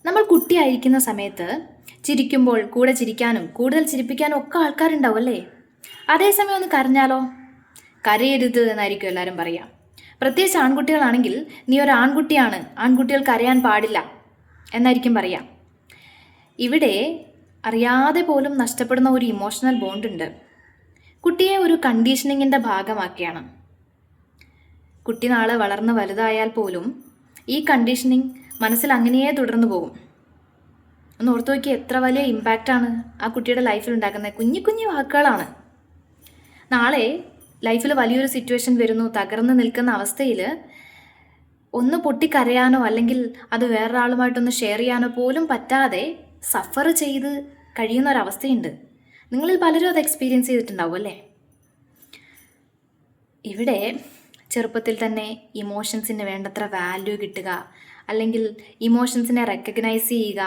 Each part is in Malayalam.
നമ്മൾ കുട്ടിയായിരിക്കുന്ന സമയത്ത് ചിരിക്കുമ്പോൾ കൂടെ ചിരിക്കാനും കൂടുതൽ ചിരിപ്പിക്കാനും ഒക്കെ ആൾക്കാരുണ്ടാവും അല്ലേ? അതേസമയം ഒന്ന് കരഞ്ഞാലോ? കരയരുത് എന്നായിരിക്കും എല്ലാവരും പറയുക. പ്രത്യേകിച്ച് ആൺകുട്ടികളാണെങ്കിൽ നീ ഒരു ആൺകുട്ടിയാണ്, ആൺകുട്ടികൾ കരയാൻ പാടില്ല എന്നായിരിക്കും പറയുക. ഇവിടെ അറിയാതെ പോലും നഷ്ടപ്പെടുന്ന ഒരു ഇമോഷണൽ ബോണ്ട് ഉണ്ട്. കുട്ടിയെ ഒരു കണ്ടീഷനിങ്ങിൻ്റെ ഭാഗമാക്കിയാണ്. കുട്ടി നാളെ വളർന്ന് വലുതായാൽ പോലും ഈ കണ്ടീഷനിങ് മനസ്സിൽ അങ്ങനെയേ തുടർന്നു പോകും. ഒന്ന് ഓർത്ത് നോക്കി, എത്ര വലിയ ഇമ്പാക്റ്റാണ് ആ കുട്ടിയുടെ ലൈഫിൽ ഉണ്ടാക്കുന്നത്. കുഞ്ഞു കുഞ്ഞു വാക്കുകളാണ്. നാളെ ലൈഫിൽ വലിയൊരു സിറ്റുവേഷൻ വരുന്നു, തകർന്ന് നിൽക്കുന്ന അവസ്ഥയിൽ ഒന്ന് പൊട്ടിക്കരയാനോ അല്ലെങ്കിൽ അത് വേറൊരാളുമായിട്ടൊന്ന് ഷെയർ ചെയ്യാനോ പോലും പറ്റാതെ സഫർ ചെയ്ത് കഴിയുന്ന ഒരവസ്ഥയുണ്ട്. നിങ്ങളിൽ പലരും അത് എക്സ്പീരിയൻസ് ചെയ്തിട്ടുണ്ടാവും അല്ലേ? ഇവിടെ ചെറുപ്പത്തിൽ തന്നെ ഇമോഷൻസിന് വേണ്ടത്ര വാല്യൂ കിട്ടുക, അല്ലെങ്കിൽ ഇമോഷൻസിനെ റെക്കഗ്നൈസ് ചെയ്യുക,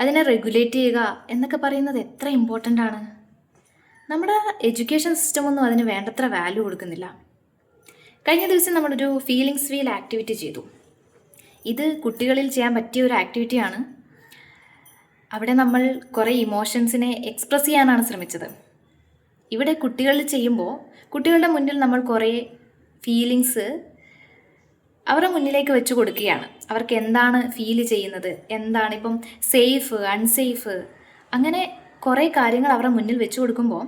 അതിനെ റെഗുലേറ്റ് ചെയ്യുക എന്നൊക്കെ പറയുന്നത് എത്ര ഇമ്പോർട്ടൻ്റ് ആണ്. നമ്മുടെ എഡ്യൂക്കേഷൻ സിസ്റ്റമൊന്നും അതിന് വേണ്ടത്ര വാല്യൂ കൊടുക്കുന്നില്ല. കഴിഞ്ഞ ദിവസം നമ്മളൊരു ഫീലിങ്സ് വീൽ ആക്ടിവിറ്റി ചെയ്തു. ഇത് കുട്ടികളിൽ ചെയ്യാൻ പറ്റിയ ഒരു ആക്ടിവിറ്റിയാണ്. അവിടെ നമ്മൾ കുറേ ഇമോഷൻസിനെ എക്സ്പ്രസ് ചെയ്യാനാണ് ശ്രമിച്ചത്. ഇവിടെ കുട്ടികളിൽ ചെയ്യുമ്പോൾ കുട്ടികളുടെ മുന്നിൽ നമ്മൾ കുറേ ഫീലിങ്സ് അവരുടെ മുന്നിലേക്ക് വെച്ച് കൊടുക്കുകയാണ്. അവർക്ക് എന്താണ് ഫീൽ ചെയ്യുന്നത്, എന്താണ് ഇപ്പം സേഫ്, അൺസേഫ്, അങ്ങനെ കുറേ കാര്യങ്ങൾ അവരുടെ മുന്നിൽ വെച്ച് കൊടുക്കുമ്പോൾ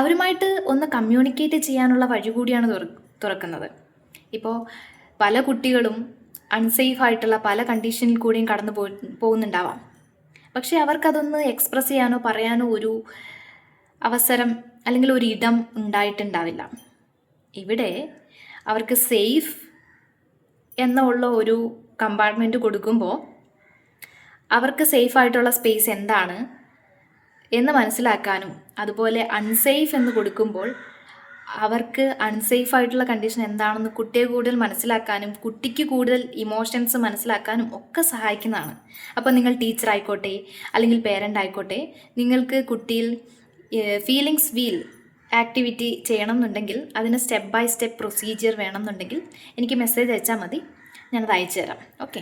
അവരുമായിട്ട് ഒന്ന് കമ്മ്യൂണിക്കേറ്റ് ചെയ്യാനുള്ള വഴി കൂടിയാണ് തുറക്കുന്നത്. ഇപ്പോൾ പല കുട്ടികളും അൺസേഫ് ആയിട്ടുള്ള പല കണ്ടീഷനിൽ കൂടിയും കടന്നു പോകുന്നുണ്ടാവാം. പക്ഷേ അവർക്കതൊന്ന് എക്സ്പ്രസ് ചെയ്യാനോ പറയാനോ ഒരു അവസരം അല്ലെങ്കിൽ ഒരു ഇടം ഉണ്ടായിട്ടുണ്ടാവില്ല. ഇവിടെ അവർക്ക് സേഫ് എന്നുള്ള ഒരു കമ്പാർട്ട്മെൻറ്റ് കൊടുക്കുമ്പോൾ അവർക്ക് സേഫായിട്ടുള്ള സ്പേസ് എന്താണ് എന്ന് മനസ്സിലാക്കാനും, അതുപോലെ അൺസേഫ് എന്ന് കൊടുക്കുമ്പോൾ അവർക്ക് അൺസേഫ് ആയിട്ടുള്ള കണ്ടീഷൻ എന്താണെന്ന് കുട്ടിയെ കൂടുതൽ മനസ്സിലാക്കാനും കുട്ടിക്ക് കൂടുതൽ ഇമോഷൻസ് മനസ്സിലാക്കാനും ഒക്കെ സഹായിക്കുന്നതാണ്. അപ്പോൾ നിങ്ങൾ ടീച്ചർ ആയിക്കോട്ടെ അല്ലെങ്കിൽ പേരൻ്റ് ആയിക്കോട്ടെ, നിങ്ങൾക്ക് കുട്ടിയിൽ ഫീലിങ്സ് വീൽ ആക്ടിവിറ്റി ചെയ്യണം എന്നുണ്ടെങ്കിൽ അതിന് സ്റ്റെപ്പ് ബൈ സ്റ്റെപ്പ് പ്രൊസീജിയർ വേണം എന്നുണ്ടെങ്കിൽ എനിക്ക് മെസ്സേജ് അയച്ചാൽ മതി, ഞാനത് അയച്ചു തരാം. ഓക്കെ.